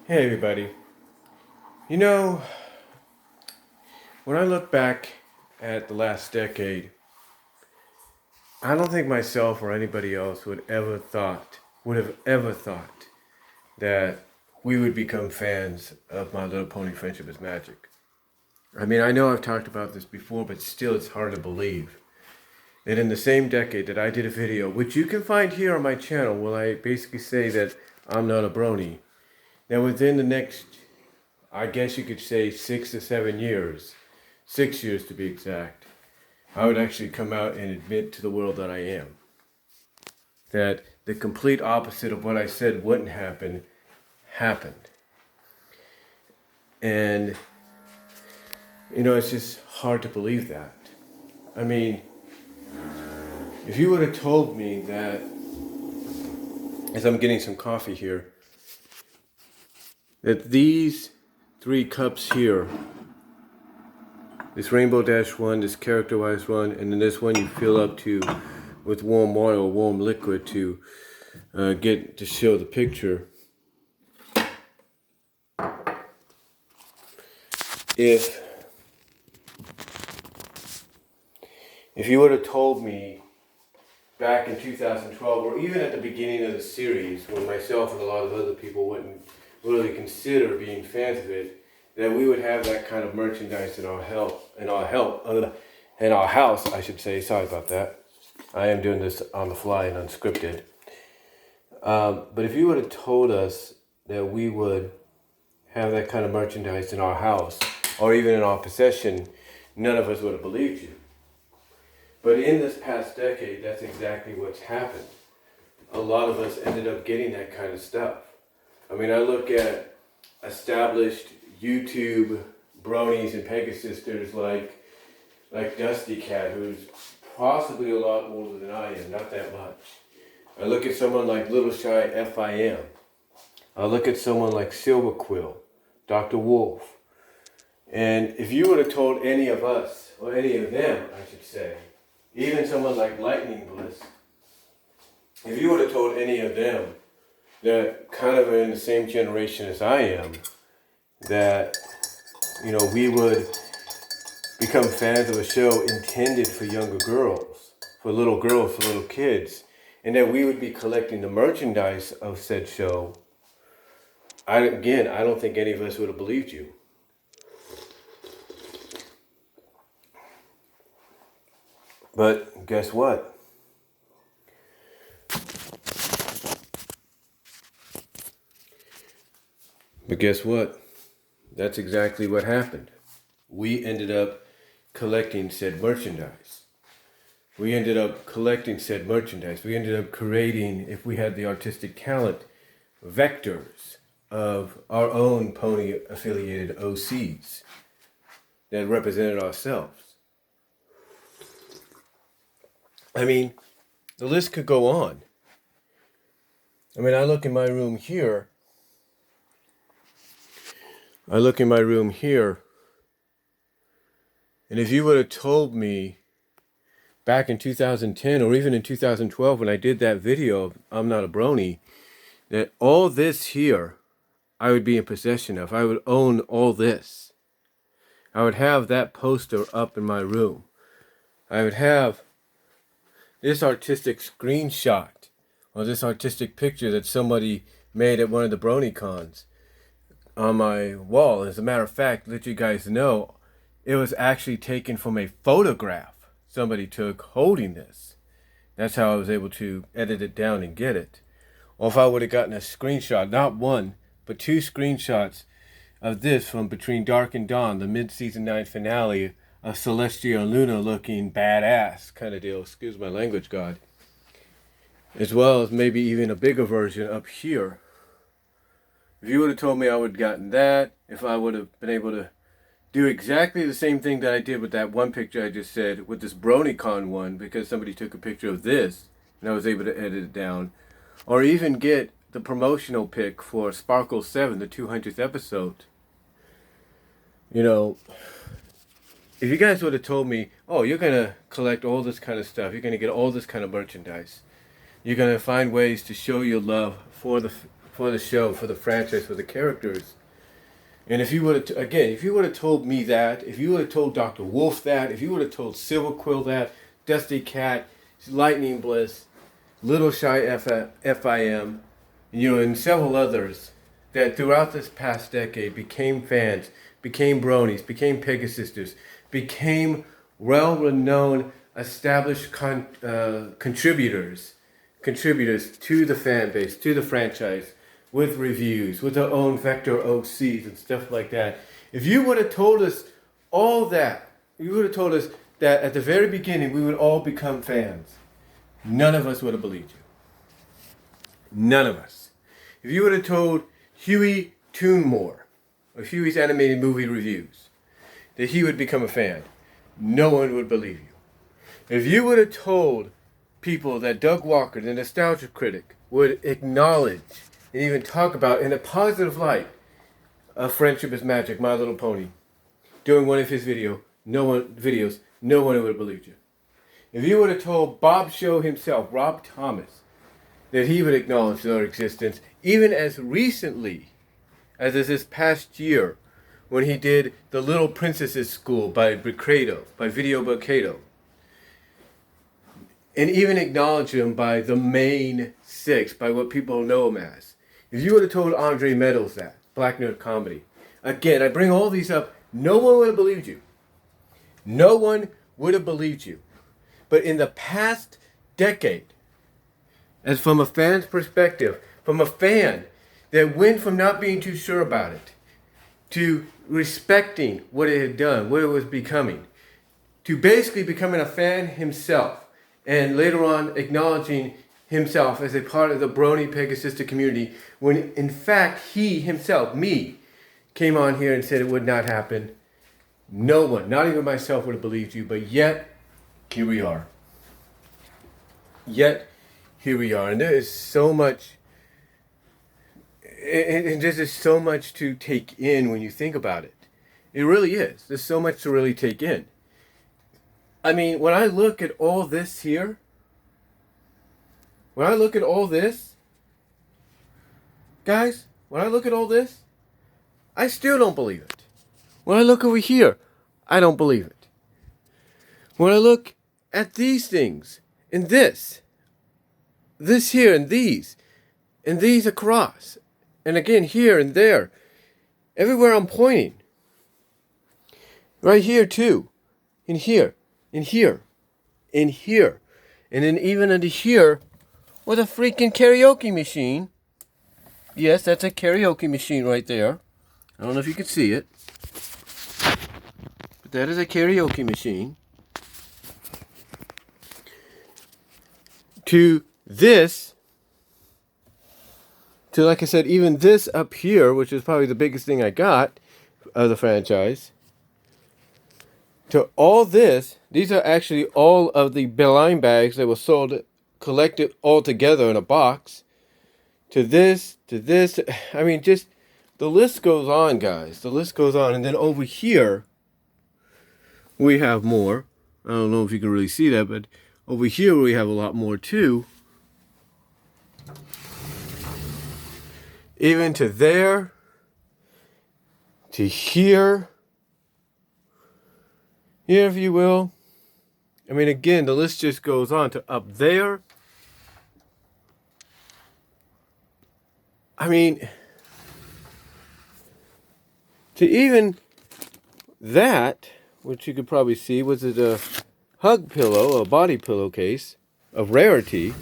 Hey everybody. You know, when I look back at the last decade, I don't think myself or anybody else would have ever thought that we would become fans of My Little Pony Friendship is Magic. I mean, I know I've talked about this before, but still it's hard to believe that in the same decade that I did a video, which you can find here on my channel, where I basically say that I'm not a brony, that within the next, I guess you could say 6 to 7 years, 6 years to be exact, I would actually come out and admit to the world that I am. That the complete opposite of what I said wouldn't happen, happened. And, it's just hard to believe that. I mean, if you would have told me that, as I'm getting some coffee here, that these 3 cups here, this Rainbow Dash one, this Character-Wise one, and then this one you fill up to with warm water or warm liquid to get to show the picture. If you would have told me back in 2012, or even at the beginning of the series, when myself and a lot of other people wouldn't really consider being fans of it, that we would have that kind of merchandise in our house, I should say. Sorry about that. I am doing this on the fly and unscripted. But if you would have told us that we would have that kind of merchandise in our house, or even in our possession, none of us would have believed you. But in this past decade, that's exactly what's happened. A lot of us ended up getting that kind of stuff. I mean, I look at established YouTube Bronies and Pegasisters like Dusty Cat, who's possibly a lot older than I am, not that much. I look at someone like Little Shy FIM. I look at someone like Silver Quill, Dr. Wolf. And if you would have told any of us, or any of them, I should say, even someone like Lightning Bliss, if you would have told any of them that kind of in the same generation as I am, that, we would become fans of a show intended for younger girls, for little kids, and that we would be collecting the merchandise of said show, I don't think any of us would have believed you. But guess what? That's exactly what happened. We ended up collecting said merchandise. We ended up creating, if we had the artistic talent, vectors of our own pony affiliated OCs that represented ourselves. I mean, the list could go on. I mean, I look in my room here, and if you would have told me back in 2010 or even in 2012 when I did that video of I'm Not a Brony, that all this here I would be in possession of. I would own all this. I would have that poster up in my room. I would have this artistic screenshot or this artistic picture that somebody made at one of the Brony cons on my wall. As a matter of fact, let you guys know, it was actually taken from a photograph somebody took holding this. That's how I was able to edit it down and get it. Or if I would have gotten a screenshot, not one, but 2 screenshots of this from Between Dark and Dawn, the mid-season 9 finale, a Celestia Luna looking badass kind of deal, excuse my language, God. As well as maybe even a bigger version up here. If you would have told me I would have gotten that, if I would have been able to do exactly the same thing that I did with that one picture I just said, with this BronyCon one, because somebody took a picture of this, and I was able to edit it down, or even get the promotional pic for Sparkle 7, the 200th episode. If you guys would have told me, oh, you're going to collect all this kind of stuff, you're going to get all this kind of merchandise, you're going to find ways to show your love for the for the show, for the franchise, for the characters. And if you would have, again, if you would have told me that, if you would have told Dr. Wolf that, if you would have told Silver Quill that, Dusty Cat, Lightning Bliss, Little Shy FIM, and several others that throughout this past decade became fans, became Bronies, became Pegasisters, became well-renowned, established contributors to the fan base, to the franchise, with reviews, with their own vector OCs and stuff like that. If you would have told us all that, you would have told us that at the very beginning we would all become fans, none of us would have believed you. None of us. If you would have told Huey Toonmore of Huey's Animated Movie Reviews that he would become a fan, no one would believe you. If you would have told people that Doug Walker, the nostalgia critic, would acknowledge and even talk about in a positive light Friendship is Magic, My Little Pony, during one of his videos, no one would have believed you. If you would have told Bob Show himself, Rob Thomas, that he would acknowledge their existence, even as recently as this past year, when he did The Little Princess's School by Video Bocado, and even acknowledge him by the main six, by what people know him as. If you would have told Andre Meadows that, Black Nerd Comedy, again, I bring all these up, no one would have believed you. No one would have believed you. But in the past decade, as from a fan's perspective, from a fan that went from not being too sure about it, to respecting what it had done, what it was becoming, to basically becoming a fan himself, and later on acknowledging himself as a part of the Brony Pegasister community, when in fact he himself, me, came on here and said it would not happen. No one, not even myself, would have believed you, but yet, here we are. Yet, here we are. And there is so much, and there's just so much to take in when you think about it. It really is. There's so much to really take in. I mean, when I look at all this here, when I look at all this, guys, when I look at all this, I still don't believe it. When I look over here, I don't believe it. When I look at these things, and this here, and these across, and again here and there, everywhere I'm pointing, right here too, in here, in here, in here, and then even under here, with a freaking karaoke machine. Yes, that's a karaoke machine right there. I don't know if you can see it, but that is a karaoke machine. To this, to, like I said, even this up here, which is probably the biggest thing I got of the franchise, to all this, these are actually all of the blind bags that were sold, collected all together in a box. To this, I mean, just, the list goes on, guys. The list goes on. And then over here, we have more. I don't know if you can really see that, but over here we have a lot more too. Even to there, to here, if you will. I mean, again, the list just goes on to up there. I mean, to even that, which you could probably see, was it a hug pillow, a body pillowcase of rarity.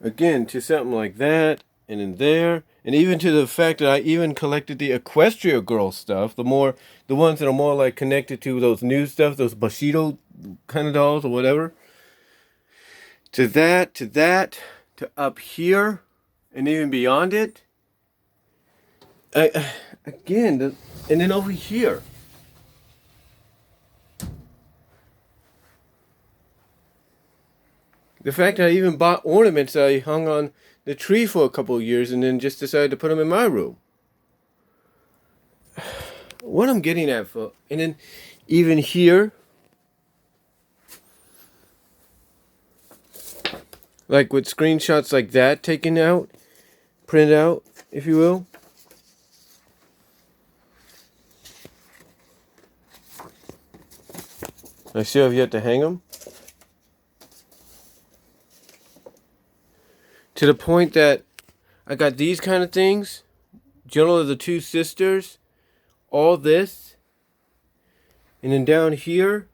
Again, to something like that, and in there, and even to the fact that I even collected the Equestria Girl stuff, the ones that are more like connected to those new stuff, those Bushido kind of dolls or whatever. To that, to up here, and even beyond it. Again, and then over here. The fact that I even bought ornaments that I hung on the tree for a couple of years and then just decided to put them in my room. What I'm getting at, and then even here, Like with screenshots like that taken out, printed out, if you will. I still have yet to hang them. To the point that I got these kind of things. Journal of the Two Sisters. All this. And then down here.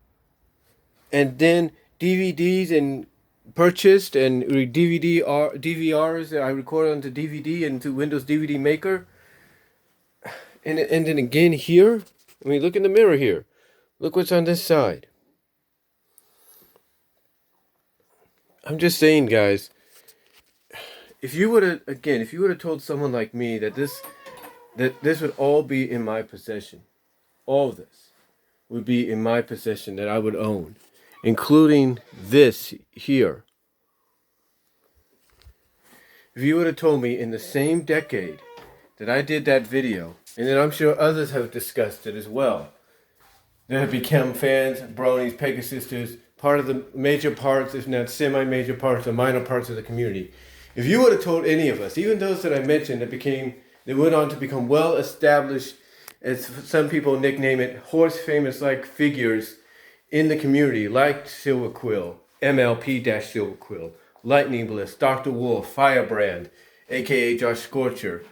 And then DVDs and purchased and DVRs that I recorded onto DVD and to Windows DVD Maker. And then again here. I mean, look in the mirror here. Look what's on this side. I'm just saying, guys. If you would have told someone like me that this would all be in my possession, all of this would be in my possession that I would own, including this here. If you would have told me in the same decade that I did that video, and then I'm sure others have discussed it as well, that have become fans, Bronies, Pegasisters, part of the major parts, if not semi-major parts or minor parts of the community. If you would have told any of us, even those that I mentioned that went on to become well established, as some people nickname it, horse famous like figures in the community, like Silver Quill, MLP-Silver Quill, Lightning Bliss, Dr. Wolf, Firebrand, aka Josh Scorcher,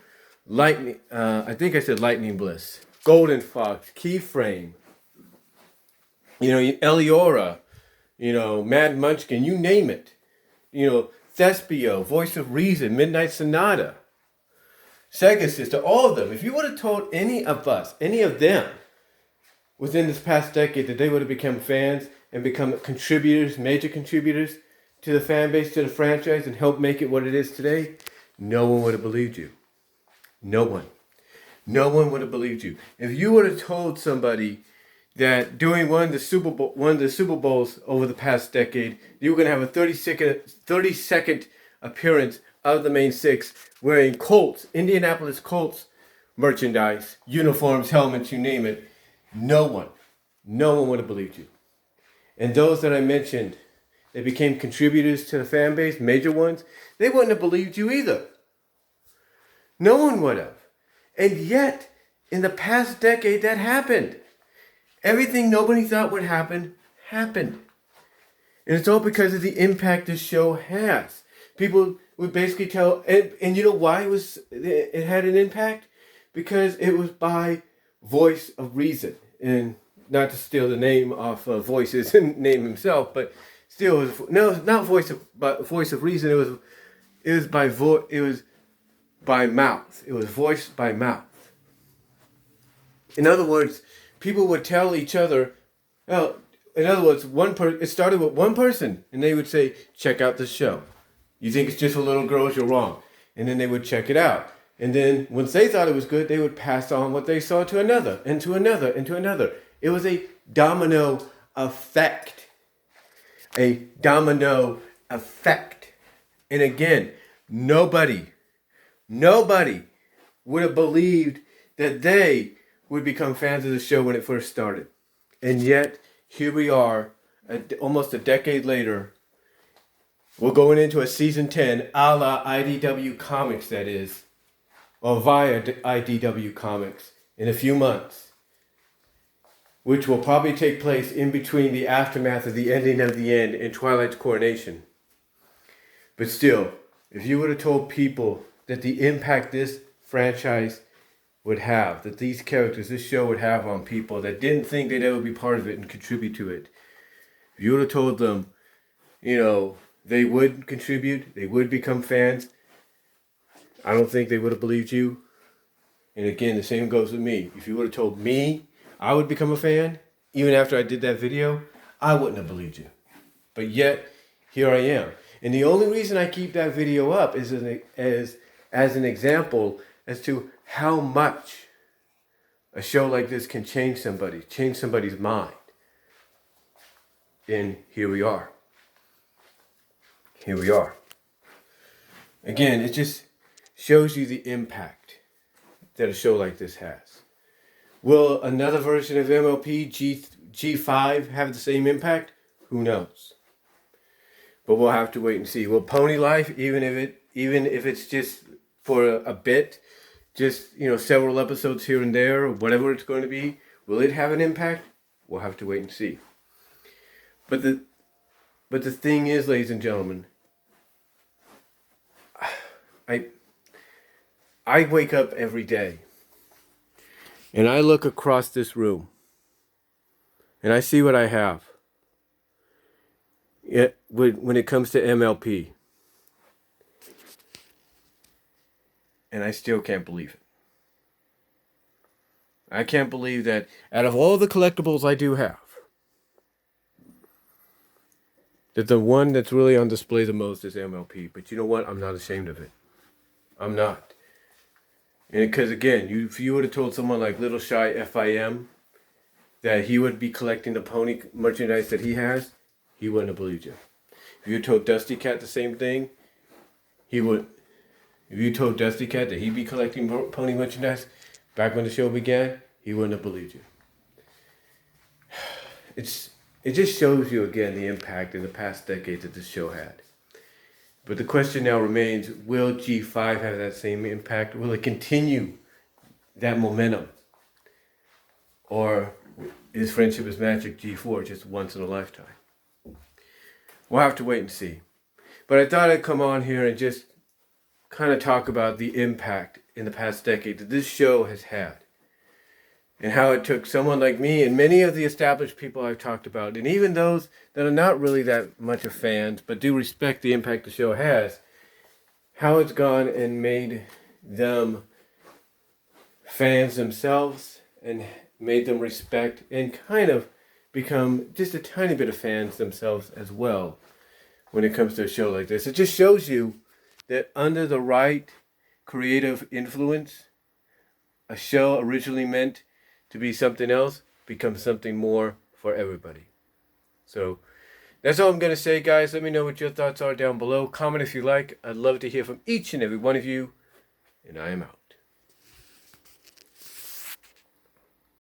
I think I said Lightning Bliss, Golden Fox, Keyframe, Eliora, Mad Munchkin, you name it. Thespio, Voice of Reason, Midnight Sonata, Pegasisters, all of them. If you would have told any of us, any of them, within this past decade that they would have become fans and become contributors, major contributors to the fan base, to the franchise, and help make it what it is today, no one would have believed you. No one. No one would have believed you. If you would have told somebody that during one of the Super Bowls over the past decade, you were going to have a 30-second appearance of the main six wearing Indianapolis Colts merchandise, uniforms, helmets, you name it, no one would have believed you. And those that I mentioned, they became contributors to the fan base, major ones, they wouldn't have believed you either. No one would have. And yet, in the past decade, that happened. Everything nobody thought would happen, happened. And it's all because of the impact this show has. People would basically tell, and you know why it had an impact? Because it was by Voice of Reason. And not to steal the name off Voice's name himself, but still, not Voice of Reason. It was by mouth. It was voiced by mouth. In other words, people would tell each other, well, in other words, it started with one person, and they would say, check out this show. You think it's just for little girls, you're wrong. And then they would check it out. And then once they thought it was good, they would pass on what they saw to another, and to another, and to another. It was a domino effect. A domino effect. And again, nobody would have believed that they would become fans of the show when it first started. And yet, here we are, almost a decade later. We're going into a season 10, a la IDW Comics, that is, or via IDW Comics, in a few months, which will probably take place in between the aftermath of the ending of the end and Twilight's coronation. But still, if you would have told people that the impact this franchise would have, that these characters, this show would have on people that didn't think they'd ever be part of it and contribute to it, if you would have told them, they would contribute, they would become fans, I don't think they would have believed you. And again, the same goes with me. If you would have told me I would become a fan, even after I did that video, I wouldn't have believed you. But yet, here I am. And the only reason I keep that video up is as an example as to how much a show like this can change somebody's mind. And here we are. Here we are. Again, it just shows you the impact that a show like this has. Will another version of MLP G5 have the same impact? Who knows? But we'll have to wait and see. Will Pony Life, even if it's just for a bit, just several episodes here and there, or whatever it's going to be, will it have an impact? We'll have to wait and see. But the thing is, ladies and gentlemen, I wake up every day and I look across this room and I see what I have. When it comes to MLP. And I still can't believe it. I can't believe that out of all the collectibles I do have, that the one that's really on display the most is MLP. But you know what? I'm not ashamed of it. I'm not. And because again, if you would have told someone like Little Shy FIM that he would be collecting the pony merchandise that he has, he wouldn't have believed you. If you told Dusty Cat the same thing, he would. If you told Dusty Cat that he'd be collecting pony merchandise back when the show began, he wouldn't have believed you. It just shows you again the impact in the past decade that this show had. But the question now remains, will G5 have that same impact? Will it continue that momentum? Or is Friendship is Magic G4 just once in a lifetime? We'll have to wait and see. But I thought I'd come on here and just kind of talk about the impact in the past decade that this show has had. And how it took someone like me and many of the established people I've talked about, and even those that are not really that much of fans, but do respect the impact the show has, how it's gone and made them fans themselves and made them respect and kind of become just a tiny bit of fans themselves as well when it comes to a show like this. It just shows you that under the right creative influence, a show originally meant to be something else becomes something more for everybody. So that's all I'm going to say, guys. Let me know what your thoughts are down below. Comment if you like. I'd love to hear from each and every one of you. And I am out.